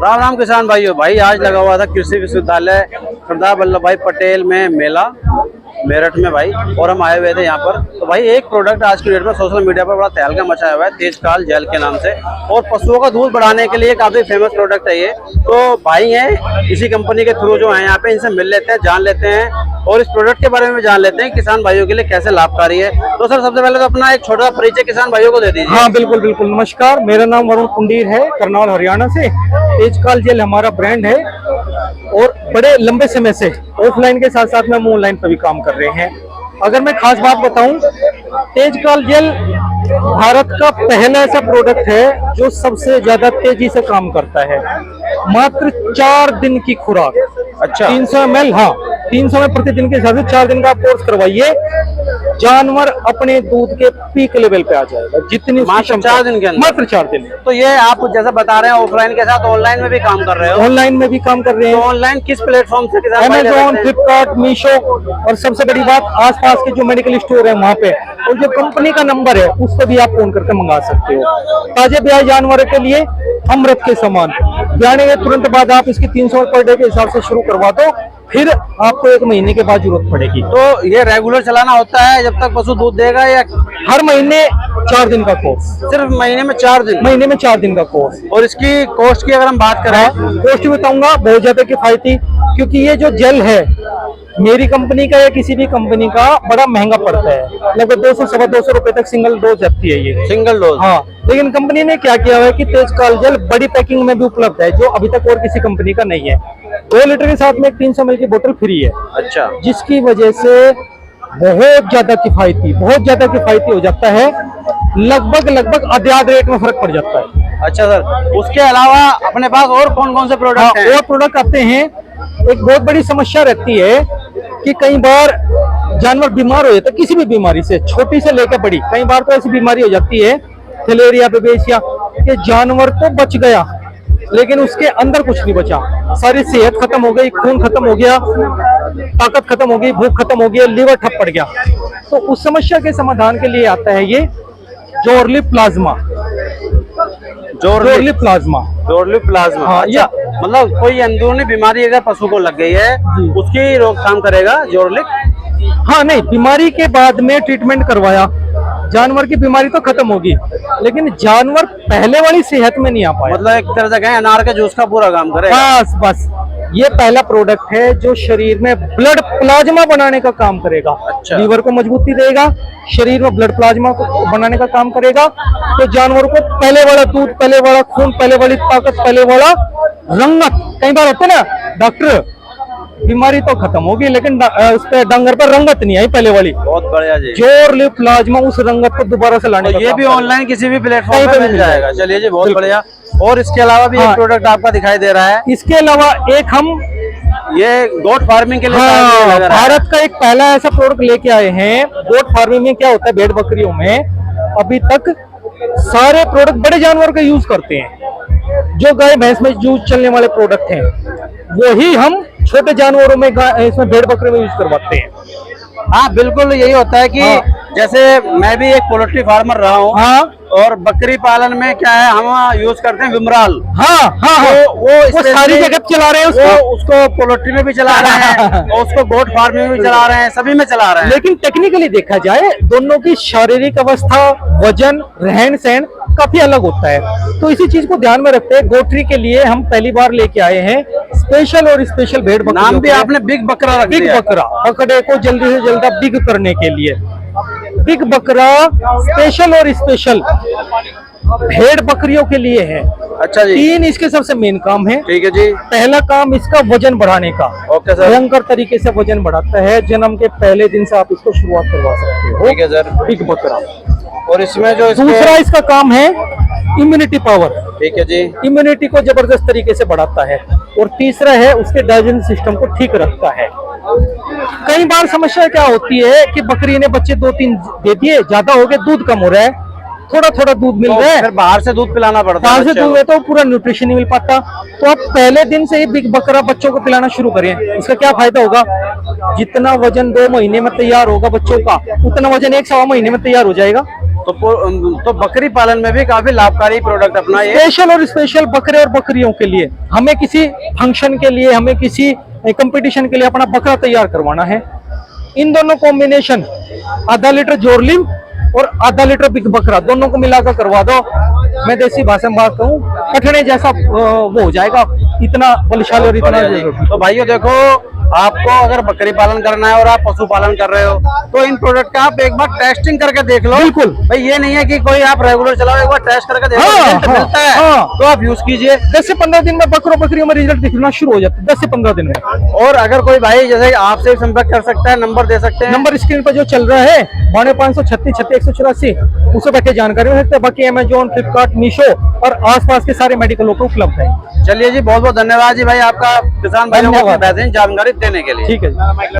राम राम किसान भाइयों। भाई आज लगा हुआ था कृषि विश्वविद्यालय सरदार वल्लभ भाई पटेल में मेला मेरठ में भाई, और हम आए हुए थे यहाँ पर। तो भाई एक प्रोडक्ट आज की डेट में सोशल मीडिया पर बड़ा तहलका मचाया हुआ है, तेजकाल जेल के नाम से, और पशुओं का दूध बढ़ाने के लिए काफी फेमस प्रोडक्ट है ये। तो भाई हैं इसी कंपनी के थ्रू जो है यहाँ पे, इनसे मिल लेते हैं, जान लेते हैं और इस प्रोडक्ट के बारे में जान लेते हैं किसान भाइयों के लिए कैसे लाभकारी है। तो सर सबसे पहले तो अपना एक छोटा परिचय किसान भाइयों को दे दीजिए। हाँ बिल्कुल बिल्कुल। नमस्कार, मेरा नाम वरुण कुंडीर है, करनाल हरियाणा से। तेजकाल जेल हमारा ब्रांड है और बड़े लंबे समय से ऑफलाइन के साथ साथ में हम ऑनलाइन पर भी काम कर रहे हैं। अगर मैं खास बात बताऊं, तेजकाल जेल भारत का पहला ऐसा प्रोडक्ट है जो सबसे ज्यादा तेजी से काम करता है। मात्र 4 दिन की खुराक, अच्छा 300 ml, हाँ 300 में प्रतिदिन के हिसाब से 4 दिन का आप कोर्स करवाइए, जानवर अपने दूध के पीक लेवल पे आ जाएगा। जितनी मात्र 4 दिन के अंदर, मात्र 4 दिन। तो ये आप जैसा बता रहे हैं ऑफलाइन के साथ ऑनलाइन में भी काम कर रहे हो? ऑनलाइन में भी काम कर रहे हैं। तो ऑनलाइन किस प्लेटफॉर्म से किसान भाई ले सकते अमेजोन, हैं? फ्लिपकार्ट, मीशो, और सबसे बड़ी बात आसपास के जो मेडिकल स्टोर है वहाँ पे, और जो कंपनी का नंबर है उस पर भी आप फोन करके मंगा सकते हो। ताजे ब्याज जानवरों के लिए अमृत के समान। ब्याने के तुरंत बाद आप इसकी 300 पर डे के हिसाब से शुरू करवा दो, फिर आपको 1 महीने के बाद जरूरत पड़ेगी। तो ये रेगुलर चलाना होता है जब तक पशु दूध देगा, या हर महीने 4 दिन का कोर्स? सिर्फ महीने में 4 दिन? महीने में 4 दिन का कोर्स। और इसकी कॉस्ट की अगर हम बात करें? कॉस्ट बताऊंगा, बहुत ज्यादा किफायती, क्योंकि ये जो जेल है मेरी कंपनी का या किसी भी कंपनी का बड़ा महंगा पड़ता है। लगभग 200 सवा 200 रुपए तक सिंगल डोज जाती है ये, सिंगल डोज। हाँ, लेकिन कंपनी ने क्या किया है कि तेजकाल जेल बड़ी पैकिंग में भी उपलब्ध है, जो अभी तक और किसी कंपनी का नहीं है। 2 लीटर के साथ में एक 300 ml की बोतल फ्री है। अच्छा, जिसकी वजह से बहुत ज्यादा किफायती हो जाता है। लगभग आधे रेट में फर्क पड़ जाता है। अच्छा सर, उसके अलावा अपने पास और कौन कौन से प्रोडक्ट हैं? और प्रोडक्ट आते हैं। एक बहुत बड़ी समस्या रहती है कि कई बार जानवर बीमार हो जाते हैं, किसी भी बीमारी से, छोटी से लेकर बड़ी। कई बार तो ऐसी बीमारी हो जाती है, थैलेरिया, बेबेसिया, कि जानवर तो बच गया लेकिन उसके अंदर कुछ नहीं बचा। सारी सेहत खत्म हो गई, खून खत्म हो गया, ताकत खत्म हो गई, भूख खत्म हो गई, लीवर ठप पड़ गया। तो उस समस्या के समाधान के लिए आता है ये जोरलिफ प्लाज्मा। जोरलिफ प्लाज्मा। हाँ, अच्छा, मतलब कोई अंदरूनी बीमारी अगर पशु को लग गई है उसकी रोकथाम करेगा जोरलिफ? हाँ, नहीं, बीमारी के बाद में ट्रीटमेंट करवाया, जानवर की बीमारी तो खत्म होगी लेकिन जानवर पहले वाली सेहत में नहीं आ पाया। मतलब एक तरह से कहें अनार के जूस का पूरा काम करेगा। बस ये पहला प्रोडक्ट है जो शरीर में ब्लड प्लाज्मा बनाने का काम करेगा। अच्छा। लीवर को मजबूती देगा, शरीर में ब्लड प्लाज्मा को बनाने का काम करेगा। तो जानवर को पहले वाला दूध, पहले वाला खून, पहले वाली ताकत, पहले वाला रंगत, कई बार होता है ना डॉक्टर, बीमारी तो खत्म होगी लेकिन उस पे डंगर पर रंगत नहीं आई पहले वाली। बहुत बढ़िया जी। जोरलिफ प्लाज्मा उस रंगत को दोबारा से लाने तो का ये भी ऑनलाइन किसी भी प्लेटफॉर्म पे मिल जाएगा। चलिए जी, बहुत बढ़िया। और इसके अलावा भी एक प्रोडक्ट आपका दिखाई दे रहा है। इसके अलावा एक हम ये गोट फार्मिंग के लिए भारत का एक पहला ऐसा प्रोडक्ट लेके आए हैं। गोट फार्मिंग में क्या होता है, भेड़ बकरियों में अभी तक सारे प्रोडक्ट बड़े जानवर का यूज करते हैं। जो गाय भैंस में यूज चलने वाले प्रोडक्ट हैं वही हम छोटे जानवरों में, इसमें भेड़ बकरी में यूज करवाते हैं। हाँ बिल्कुल, यही होता है कि जैसे मैं भी एक पोल्ट्री फार्मर रहा हूँ। हाँ, और बकरी पालन में क्या है, हम यूज करते हैं विमराल। हाँ, तो वो सारी जगह चला रहे हैं उसको पोल्ट्री में भी चला रहे हैं और उसको गोट फार्मिंग में भी चला रहे हैं, सभी में चला रहे हैं। लेकिन टेक्निकली देखा जाए दोनों की शारीरिक अवस्था, वजन, रहन सहन काफी अलग होता है। तो इसी चीज को ध्यान में रखते हैं गोट्री के लिए हम पहली बार लेके आए हैं स्पेशल भेड़ बकरी। नाम भी आपने बिग बकरा रख दिया। बिग बकरा, पकड़े को जल्दी से जल्दी बिग करने के लिए बिग बकरा स्पेशल भेड़ बकरियों के लिए है। अच्छा जी। 3 इसके सबसे मेन काम है। ठीक है जी। पहला काम इसका वजन बढ़ाने का। Okay sir. भयंकर तरीके से वजन बढ़ाता है, जन्म के पहले दिन से आप इसको शुरुआत करवा सकते हो। ठीक है सर। बिग बकरा। और इसमें जो दूसरा इसका काम है इम्यूनिटी पावर। ठीक है जी। इम्यूनिटी को जबरदस्त तरीके से बढ़ाता है। और तीसरा है उसके डाइजेशन सिस्टम को ठीक रखता है। कई बार समस्या क्या होती है कि बकरी ने बच्चे 2-3 दे दिए, ज्यादा हो गए, दूध कम हो रहा है, थोड़ा दूध मिल रहा है, फिर बाहर से दूध पिलाना पड़ता है। बाहर से दूध है तो पूरा न्यूट्रिशन नहीं मिल पाता। तो आप पहले दिन से ही बिग बकरा बच्चों को पिलाना शुरू करें। इसका क्या फायदा होगा, जितना वजन 2 महीने में तैयार होगा बच्चों का, उतना वजन 1 सवा महीने में तैयार हो जाएगा। तो बकरी पालन में भी काफी लाभकारी प्रोडक्ट अपना ये। स्पेशल और स्पेशल बकरे और बकरियों के लिए हमें किसी फंक्शन के लिए, हमें किसी कंपटीशन के लिए अपना बकरा तैयार करवाना है, इन दोनों कॉम्बिनेशन आधा लीटर जोरलिव और आधा लीटर बिग बकरा दोनों को मिलाकर करवा दो। मैं देसी भाषा में बात कहूँ, कठने जैसा वो हो जाएगा, इतना बलशाली और इतना। तो भाइयों देखो, आपको अगर बकरी पालन करना है और आप पशु पालन कर रहे हो तो इन प्रोडक्ट का आप एक बार टेस्टिंग करके देख लो। बिल्कुल भाई, ये नहीं है कि कोई आप रेगुलर चलाओ, एक बार टेस्ट करके देखो। रिजल्ट मिलता है तो आप यूज कीजिए। 10 से 15 दिन में बकरों बकरियों में रिजल्ट दिखना शुरू हो जाता है, 10 से 15 दिन में। और अगर कोई भाई जैसे आपसे संपर्क कर सकता है, नंबर दे सकते हैं। नंबर स्क्रीन पर जो चल रहा है 9256363184, उसे बैठे जानकारी हो सकते हैं। बाकी अमेजोन, फ्लिपकार्ट, मीशो और आसपास के सारे मेडिकलों पर उपलब्ध है। चलिए जी, बहुत बहुत धन्यवाद जी भाई आपका, किसान भाइयों को धन्यवाद। बेहतरीन जानकारी देने के लिए। ठीक है जी।